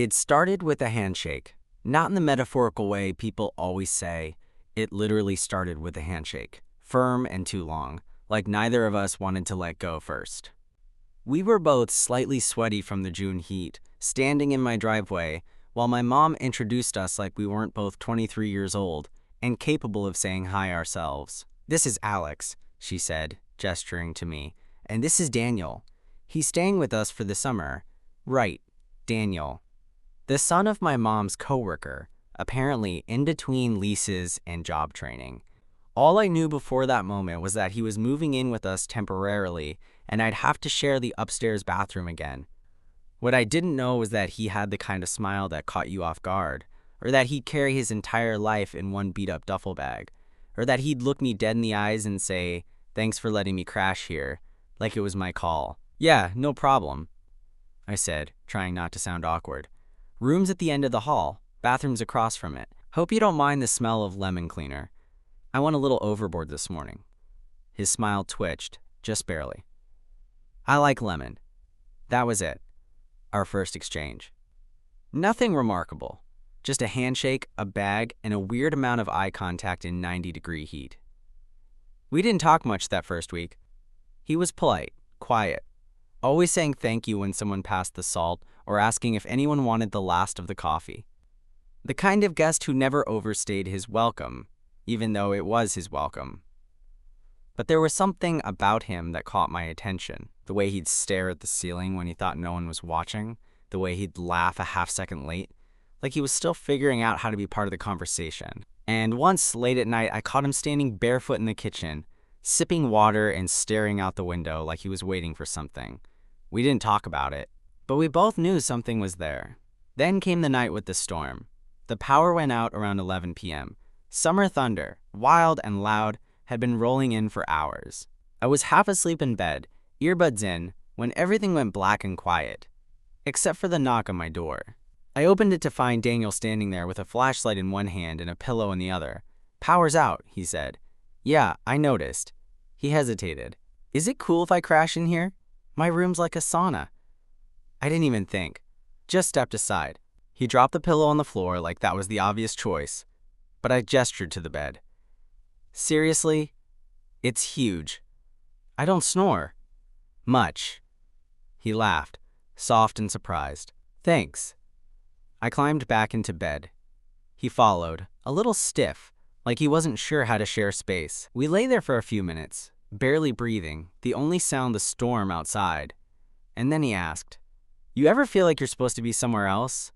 It started with a handshake. Not in the metaphorical way people always say. It literally started with a handshake. Firm and too long, like neither of us wanted to let go first. We were both slightly sweaty from the June heat, standing in my driveway, while my mom introduced us like we weren't both 23 years old and capable of saying hi ourselves. "This is Alex," she said, gesturing to me. "And this is Daniel. He's staying with us for the summer." Right, Daniel. The son of my mom's coworker, apparently in between leases and job training. All I knew before that moment was that he was moving in with us temporarily and I'd have to share the upstairs bathroom again. What I didn't know was that he had the kind of smile that caught you off guard, or that he'd carry his entire life in one beat-up duffel bag, or that he'd look me dead in the eyes and say, "Thanks for letting me crash here," like it was my call. "Yeah, no problem," I said, trying not to sound awkward. "Room's at the end of the hall, bathroom's across from it. Hope you don't mind the smell of lemon cleaner. I went a little overboard this morning." His smile twitched, just barely. "I like lemon." That was it. Our first exchange. Nothing remarkable. Just a handshake, a bag, and a weird amount of eye contact in 90-degree heat. We didn't talk much that first week. He was polite, quiet, always saying thank you when someone passed the salt or asking if anyone wanted the last of the coffee. The kind of guest who never overstayed his welcome, even though it was his welcome. But there was something about him that caught my attention. The way he'd stare at the ceiling when he thought no one was watching. The way he'd laugh a half-second late, like he was still figuring out how to be part of the conversation. And once, late at night, I caught him standing barefoot in the kitchen, sipping water and staring out the window like he was waiting for something. We didn't talk about it, but we both knew something was there. Then came the night with the storm. The power went out around 11 p.m. Summer thunder, wild and loud, had been rolling in for hours. I was half asleep in bed, earbuds in, when everything went black and quiet, except for the knock on my door. I opened it to find Daniel standing there with a flashlight in one hand and a pillow in the other. "Power's out," he said. "Yeah, I noticed." He hesitated. "Is it cool if I crash in here? My room's like a sauna." I didn't even think. Just stepped aside. He dropped the pillow on the floor like that was the obvious choice, but I gestured to the bed. "Seriously? It's huge. I don't snore. Much." He laughed, soft and surprised. "Thanks." I climbed back into bed. He followed, a little stiff, like he wasn't sure how to share space. We lay there for a few minutes, barely breathing, the only sound the storm outside. And then he asked, "You ever feel like you're supposed to be somewhere else?"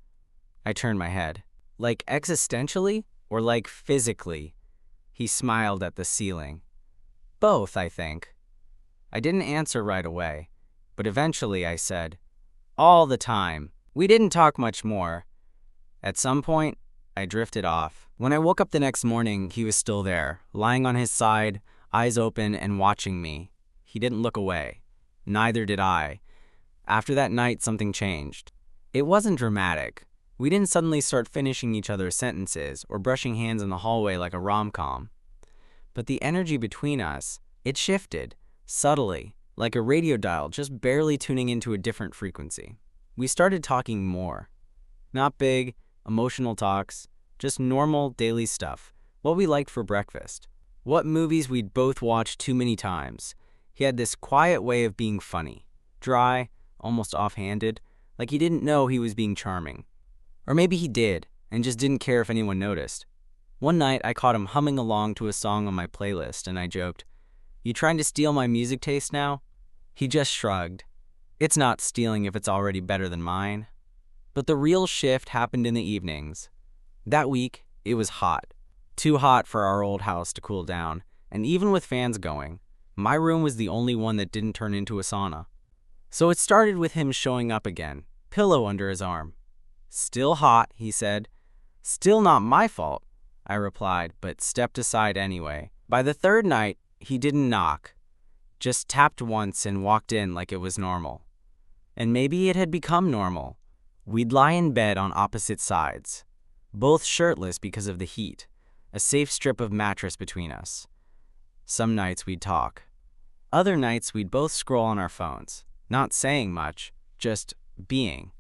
I turned my head. "Like existentially or like physically?" He smiled at the ceiling. "Both, I think." I didn't answer right away, but eventually I said, "All the time." We didn't talk much more. At some point, I drifted off. When I woke up the next morning, he was still there, lying on his side, eyes open and watching me. He didn't look away. Neither did I. After that night, something changed. It wasn't dramatic. We didn't suddenly start finishing each other's sentences or brushing hands in the hallway like a rom-com. But the energy between us, it shifted, subtly, like a radio dial just barely tuning into a different frequency. We started talking more. Not big, emotional talks, just normal daily stuff. What we liked for breakfast. What movies we'd both watched too many times. He had this quiet way of being funny. Dry, almost offhanded, like he didn't know he was being charming. Or maybe he did, and just didn't care if anyone noticed. One night, I caught him humming along to a song on my playlist, and I joked, "You trying to steal my music taste now?" He just shrugged. "It's not stealing if it's already better than mine." But the real shift happened in the evenings. That week, it was hot. Too hot for our old house to cool down, and even with fans going, my room was the only one that didn't turn into a sauna. So it started with him showing up again, pillow under his arm. "Still hot," he said. "Still not my fault," I replied, but stepped aside anyway. By the third night, he didn't knock, just tapped once and walked in like it was normal. And maybe it had become normal. We'd lie in bed on opposite sides, both shirtless because of the heat, a safe strip of mattress between us. Some nights we'd talk. Other nights we'd both scroll on our phones, not saying much, just being.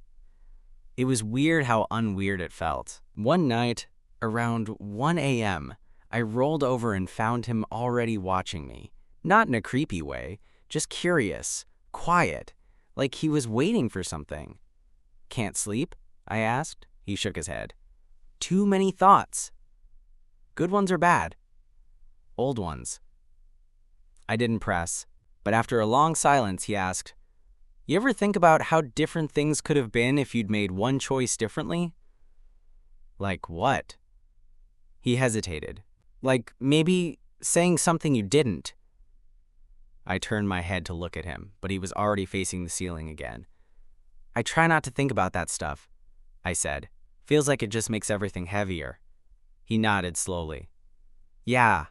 It was weird how unweird it felt. One night, around 1 a.m., I rolled over and found him already watching me. Not in a creepy way, just curious, quiet, like he was waiting for something. "Can't sleep?" I asked. He shook his head. "Too many thoughts." "Good ones or bad?" "Old ones." I didn't press, but after a long silence, he asked, "You ever think about how different things could have been if you'd made one choice differently?" "Like what?" He hesitated. "Like maybe saying something you didn't." I turned my head to look at him, but he was already facing the ceiling again. "I try not to think about that stuff," I said. "Feels like it just makes everything heavier." He nodded slowly. "Yeah."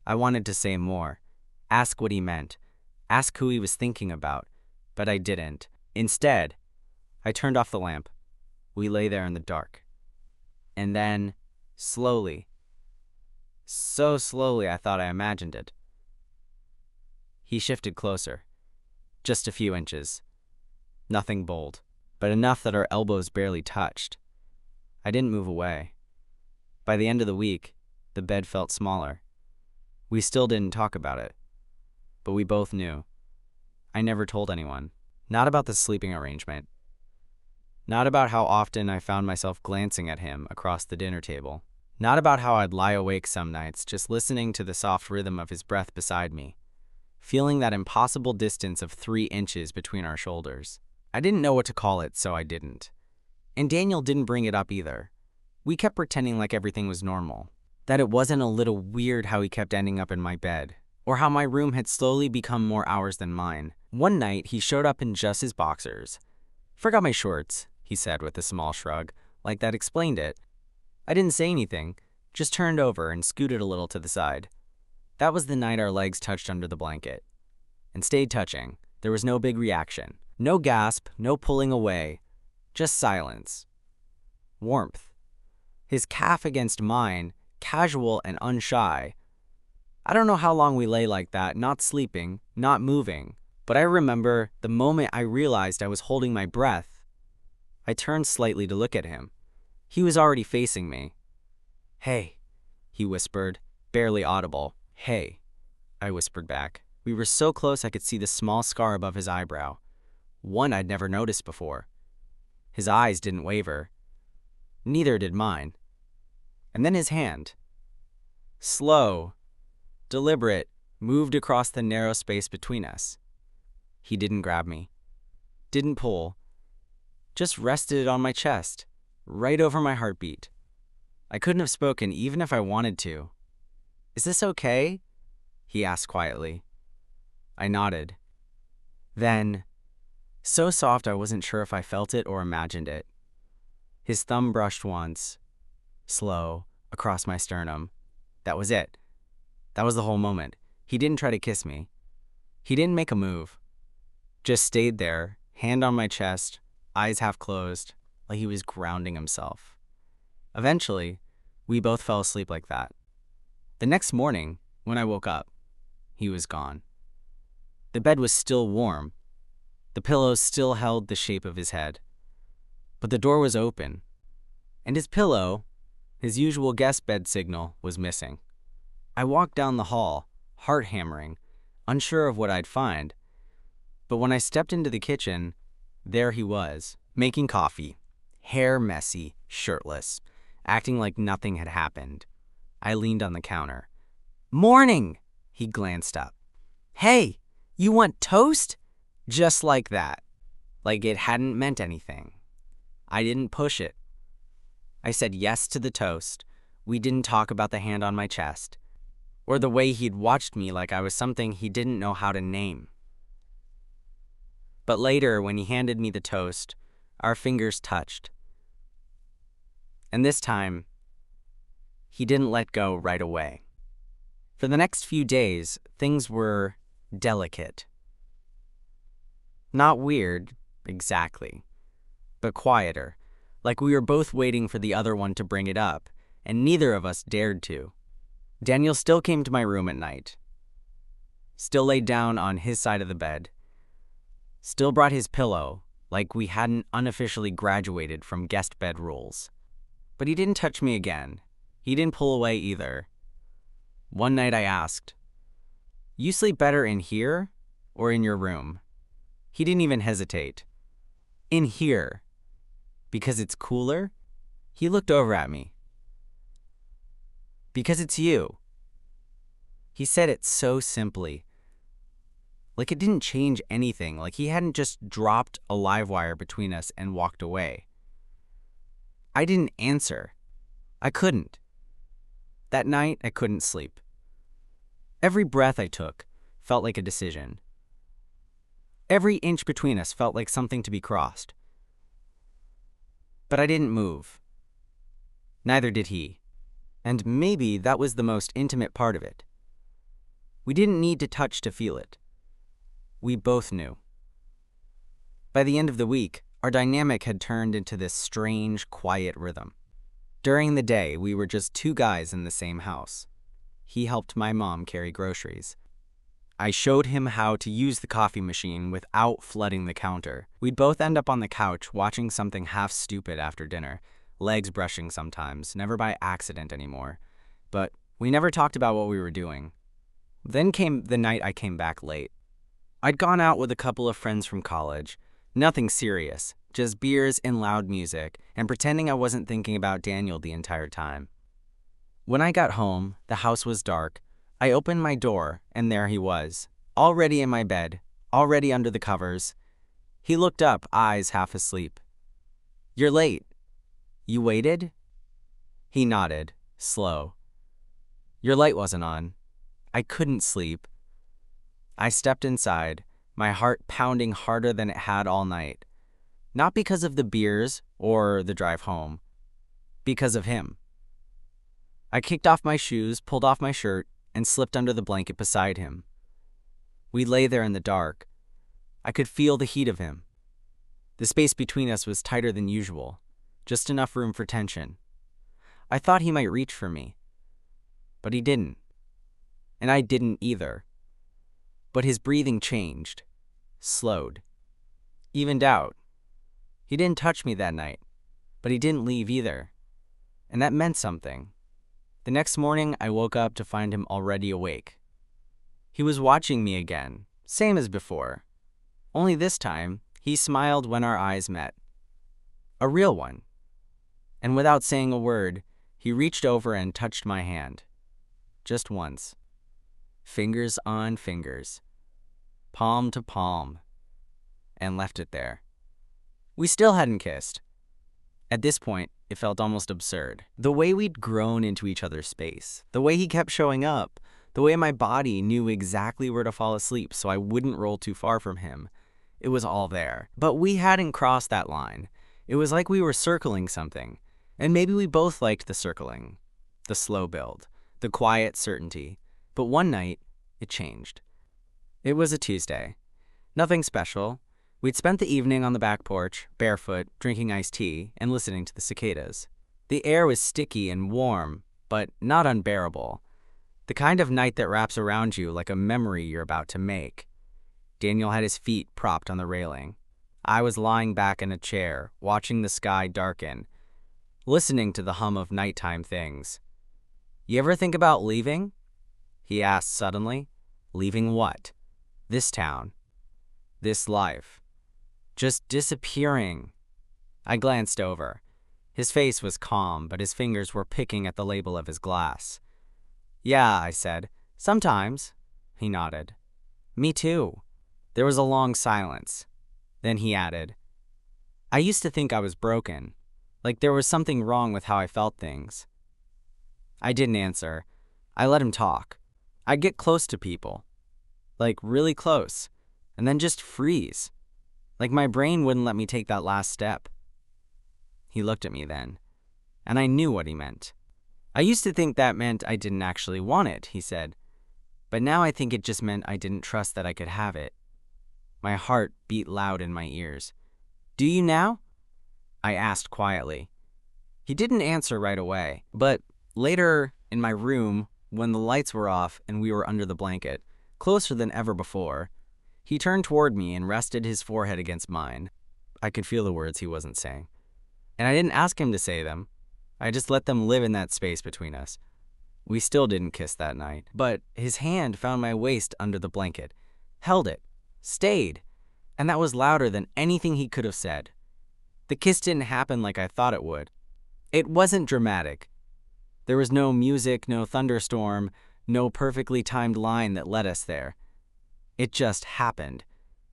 I wanted to say more, ask what he meant, ask who he was thinking about, but I didn't. Instead, I turned off the lamp. We lay there in the dark. And then, slowly, so slowly I thought I imagined it, he shifted closer. Just a few inches. Nothing bold, but enough that our elbows barely touched. I didn't move away. By the end of the week, the bed felt smaller. We still didn't talk about it, but we both knew. I never told anyone. Not about the sleeping arrangement. Not about how often I found myself glancing at him across the dinner table. Not about how I'd lie awake some nights just listening to the soft rhythm of his breath beside me, feeling that impossible distance of 3 inches between our shoulders. I didn't know what to call it, so I didn't. And Daniel didn't bring it up either. We kept pretending like everything was normal, that it wasn't a little weird how he kept ending up in my bed, or how my room had slowly become more ours than mine. One night, he showed up in just his boxers. "Forgot my shorts," he said with a small shrug, like that explained it. I didn't say anything, just turned over and scooted a little to the side. That was the night our legs touched under the blanket. And stayed touching. There was no big reaction. No gasp, no pulling away. Just silence. Warmth. His calf against mine, casual and unshy. I don't know how long we lay like that, not sleeping, not moving, but I remember the moment I realized I was holding my breath. I turned slightly to look at him. He was already facing me. "Hey," he whispered, barely audible. "Hey," I whispered back. We were so close I could see the small scar above his eyebrow, one I'd never noticed before. His eyes didn't waver. Neither did mine. And then his hand, slow, deliberate, moved across the narrow space between us. He didn't grab me, didn't pull, just rested it on my chest, right over my heartbeat. I couldn't have spoken even if I wanted to. "Is this okay?" he asked quietly. I nodded. Then, so soft I wasn't sure if I felt it or imagined it. His thumb brushed once, slow, across my sternum. That was it. That was the whole moment. He didn't try to kiss me. He didn't make a move. Just stayed there, hand on my chest, eyes half closed, like he was grounding himself. Eventually, we both fell asleep like that. The next morning, when I woke up, he was gone. The bed was still warm. The pillows still held the shape of his head. But the door was open, and his pillow, his usual guest bed signal, was missing. I walked down the hall, heart hammering, unsure of what I'd find. But when I stepped into the kitchen, there he was, making coffee, hair messy, shirtless, acting like nothing had happened. I leaned on the counter. "Morning!" He glanced up. "Hey, you want toast?" Just like that. Like it hadn't meant anything. I didn't push it. I said yes to the toast. We didn't talk about the hand on my chest, or the way he'd watched me like I was something he didn't know how to name. But later, when he handed me the toast, our fingers touched. And this time, he didn't let go right away. For the next few days, things were delicate. Not weird, exactly, but quieter, like we were both waiting for the other one to bring it up, and neither of us dared to. Daniel still came to my room at night, still laid down on his side of the bed, still brought his pillow, like we hadn't unofficially graduated from guest bed rules. But he didn't touch me again. He didn't pull away either. One night I asked, "You sleep better in here or in your room?" He didn't even hesitate. "In here. Because it's cooler?" He looked over at me. "Because it's you." He said it so simply. Like it didn't change anything, like he hadn't just dropped a live wire between us and walked away. I didn't answer. I couldn't. That night, I couldn't sleep. Every breath I took felt like a decision. Every inch between us felt like something to be crossed. But I didn't move. Neither did he. And maybe that was the most intimate part of it. We didn't need to touch to feel it. We both knew. By the end of the week, our dynamic had turned into this strange, quiet rhythm. During the day, we were just two guys in the same house. He helped my mom carry groceries. I showed him how to use the coffee machine without flooding the counter. We'd both end up on the couch watching something half stupid after dinner, legs brushing sometimes, never by accident anymore. But we never talked about what we were doing. Then came the night I came back late. I'd gone out with a couple of friends from college. Nothing serious, just beers and loud music, and pretending I wasn't thinking about Daniel the entire time. When I got home, the house was dark. I opened my door, and there he was, already in my bed, already under the covers. He looked up, eyes half asleep. "You're late. You waited?" He nodded, slow. "Your light wasn't on." I couldn't sleep. I stepped inside, my heart pounding harder than it had all night. Not because of the beers or the drive home, because of him. I kicked off my shoes, pulled off my shirt, and slipped under the blanket beside him. We lay there in the dark. I could feel the heat of him. The space between us was tighter than usual, just enough room for tension. I thought he might reach for me, but he didn't. And I didn't either. But his breathing changed, slowed, evened out. He didn't touch me that night, but he didn't leave either. And that meant something. The next morning, I woke up to find him already awake. He was watching me again, same as before. Only this time, he smiled when our eyes met. A real one. And without saying a word, he reached over and touched my hand. Just once. Fingers on fingers. Palm to palm. And left it there. We still hadn't kissed. At this point, it felt almost absurd. The way we'd grown into each other's space, the way he kept showing up, the way my body knew exactly where to fall asleep so I wouldn't roll too far from him. It was all there. But we hadn't crossed that line. It was like we were circling something. And maybe we both liked the circling, the slow build, the quiet certainty. But one night, it changed. It was a Tuesday. Nothing special. We'd spent the evening on the back porch, barefoot, drinking iced tea, and listening to the cicadas. The air was sticky and warm, but not unbearable. The kind of night that wraps around you like a memory you're about to make. Daniel had his feet propped on the railing. I was lying back in a chair, watching the sky darken, listening to the hum of nighttime things. "You ever think about leaving?" he asked suddenly. "Leaving what?" "This town. This life. Just disappearing." I glanced over. His face was calm, but his fingers were picking at the label of his glass. "Yeah," I said. "Sometimes." He nodded. "Me too." There was a long silence. Then he added, "I used to think I was broken, like there was something wrong with how I felt things." I didn't answer. I let him talk. I'd get close to people, like really close, and then just freeze. Like my brain wouldn't let me take that last step. He looked at me then, and I knew what he meant. "I used to think that meant I didn't actually want it," he said. "But now I think it just meant I didn't trust that I could have it." My heart beat loud in my ears. "Do you now?" I asked quietly. He didn't answer right away, but later in my room, when the lights were off and we were under the blanket, closer than ever before, he turned toward me and rested his forehead against mine. I could feel the words he wasn't saying. And I didn't ask him to say them. I just let them live in that space between us. We still didn't kiss that night, but his hand found my waist under the blanket, held it, stayed, and that was louder than anything he could have said. The kiss didn't happen like I thought it would. It wasn't dramatic. There was no music, no thunderstorm, no perfectly timed line that led us there. It just happened.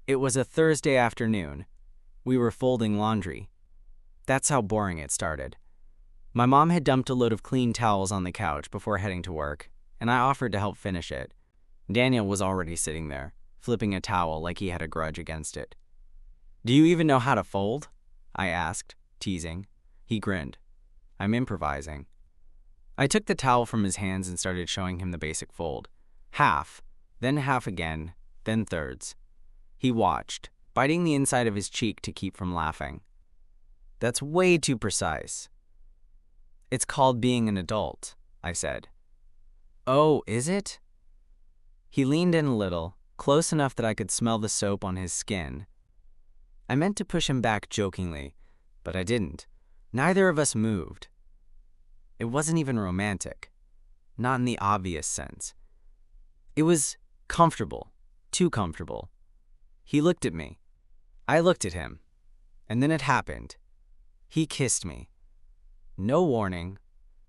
It was a Thursday afternoon. We were folding laundry. That's how boring it started. My mom had dumped a load of clean towels on the couch before heading to work, and I offered to help finish it. Daniel was already sitting there, flipping a towel like he had a grudge against it. "Do you even know how to fold?" I asked, teasing. He grinned. "I'm improvising." I took the towel from his hands and started showing him the basic fold. Half, then half again, then thirds. He watched, biting the inside of his cheek to keep from laughing. "That's way too precise." "It's called being an adult," I said. "Oh, is it?" He leaned in a little, close enough that I could smell the soap on his skin. I meant to push him back jokingly, but I didn't. Neither of us moved. It wasn't even romantic, not in the obvious sense. It was comfortable, too comfortable. He looked at me. I looked at him. And then it happened. He kissed me. No warning,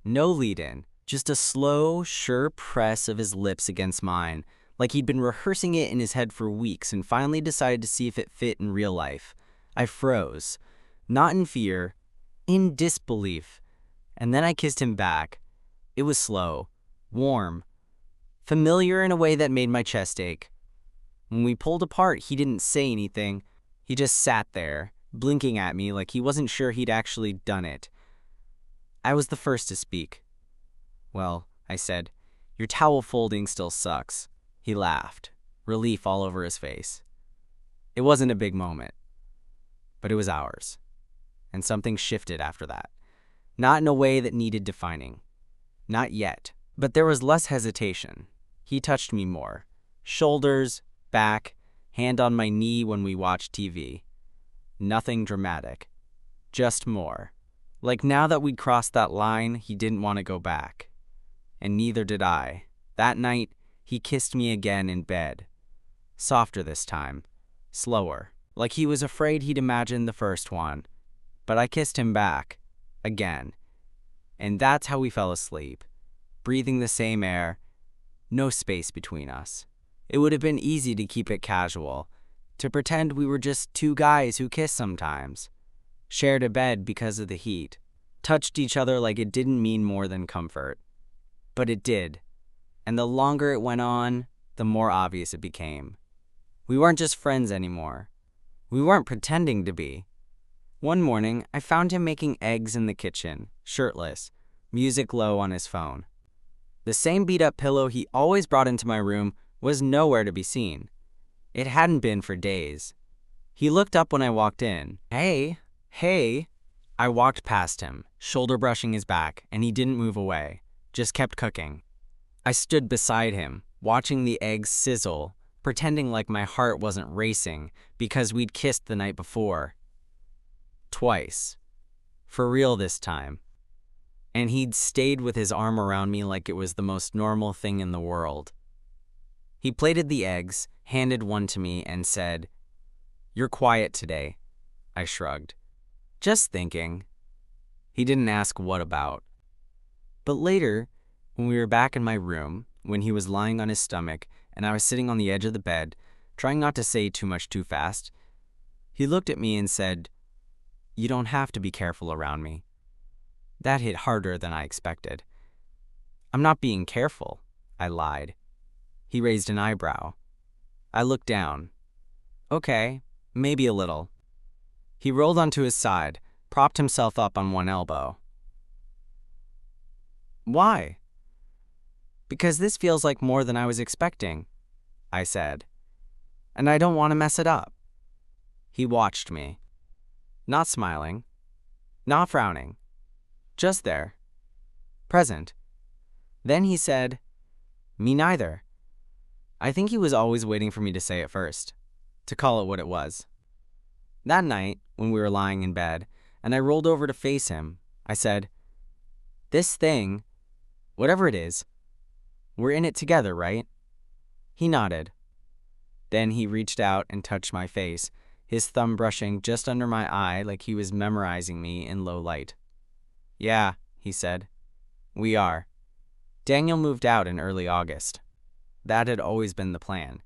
no lead-in, just a slow, sure press of his lips against mine, like he'd been rehearsing it in his head for weeks and finally decided to see if it fit in real life. I froze, not in fear, in disbelief. And then I kissed him back. It was slow, warm, familiar in a way that made my chest ache. When we pulled apart, he didn't say anything. He just sat there, blinking at me like he wasn't sure he'd actually done it. I was the first to speak. "Well," I said, "your towel folding still sucks." He laughed, relief all over his face. It wasn't a big moment, but it was ours. And something shifted after that. Not in a way that needed defining. Not yet. But there was less hesitation. He touched me more. Shoulders, back, hand on my knee when we watched TV. Nothing dramatic. Just more. Like now that we'd crossed that line, he didn't want to go back. And neither did I. That night, he kissed me again in bed. Softer this time. Slower. Like he was afraid he'd imagined the first one. But I kissed him back. Again. And that's how we fell asleep. Breathing the same air. No space between us. It would have been easy to keep it casual. To pretend we were just two guys who kiss sometimes. Shared a bed because of the heat. Touched each other like it didn't mean more than comfort. But it did. And the longer it went on, the more obvious it became. We weren't just friends anymore. We weren't pretending to be. One morning, I found him making eggs in the kitchen, shirtless, music low on his phone. The same beat-up pillow he always brought into my room was nowhere to be seen. It hadn't been for days. He looked up when I walked in. "Hey, hey." I walked past him, shoulder brushing his back, and he didn't move away, just kept cooking. I stood beside him, watching the eggs sizzle, pretending like my heart wasn't racing because we'd kissed the night before. Twice. For real this time. And he'd stayed with his arm around me like it was the most normal thing in the world. He plated the eggs, handed one to me, and said, "You're quiet today." I shrugged. "Just thinking." He didn't ask what about. But later, when we were back in my room, when he was lying on his stomach and I was sitting on the edge of the bed, trying not to say too much too fast, he looked at me and said, "You don't have to be careful around me." That hit harder than I expected. "I'm not being careful," I lied. He raised an eyebrow. I looked down. "Okay, maybe a little." He rolled onto his side, propped himself up on one elbow. "Why?" "Because this feels like more than I was expecting," I said. "And I don't want to mess it up." He watched me. Not smiling. Not frowning. Just there. Present. Then he said, "Me neither." I think he was always waiting for me to say it first. To call it what it was. That night, when we were lying in bed, and I rolled over to face him, I said, "This thing, whatever it is, we're in it together, right?" He nodded. Then he reached out and touched my face, his thumb brushing just under my eye like he was memorizing me in low light. "Yeah," he said, "we are." Daniel moved out in early August. That had always been the plan.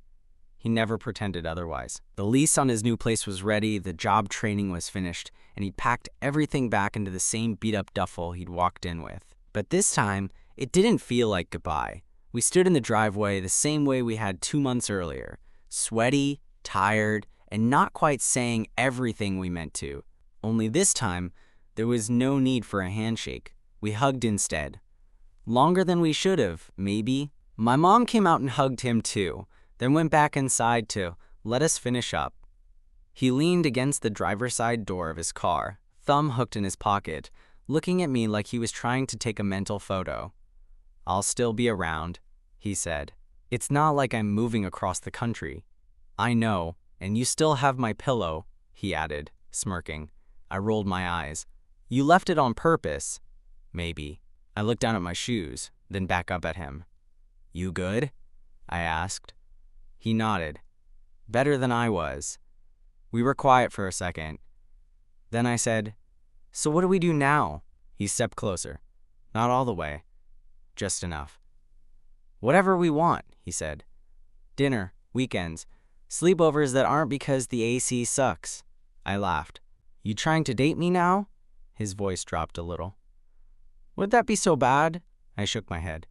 He never pretended otherwise. The lease on his new place was ready, the job training was finished, and he packed everything back into the same beat-up duffel he'd walked in with. But this time, it didn't feel like goodbye. We stood in the driveway the same way we had 2 months earlier, sweaty, tired, and not quite saying everything we meant to. Only this time, there was no need for a handshake. We hugged instead. Longer than we should have, maybe. My mom came out and hugged him too, then went back inside to let us finish up. He leaned against the driver's side door of his car, thumb hooked in his pocket, looking at me like he was trying to take a mental photo. "I'll still be around," he said. "It's not like I'm moving across the country." "I know, and you still have my pillow," he added, smirking. I rolled my eyes. "You left it on purpose." "Maybe." I looked down at my shoes, then back up at him. "You good?" I asked. He nodded. Better than I was. We were quiet for a second. Then I said, "So what do we do now?" He stepped closer. "Not all the way. Just enough." "Whatever we want," he said. "Dinner, weekends, sleepovers that aren't because the AC sucks." I laughed. "You trying to date me now?" His voice dropped a little. "Would that be so bad?" I shook my head.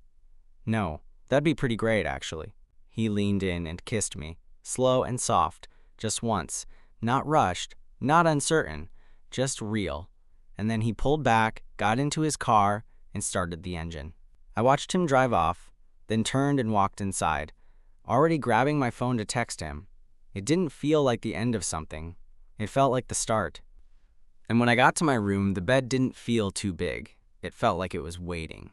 "No, that'd be pretty great, actually." He leaned in and kissed me, slow and soft, just once, not rushed, not uncertain, just real. And then he pulled back, got into his car, and started the engine. I watched him drive off, then turned and walked inside, already grabbing my phone to text him. It didn't feel like the end of something. It felt like the start. And when I got to my room, the bed didn't feel too big. It felt like it was waiting.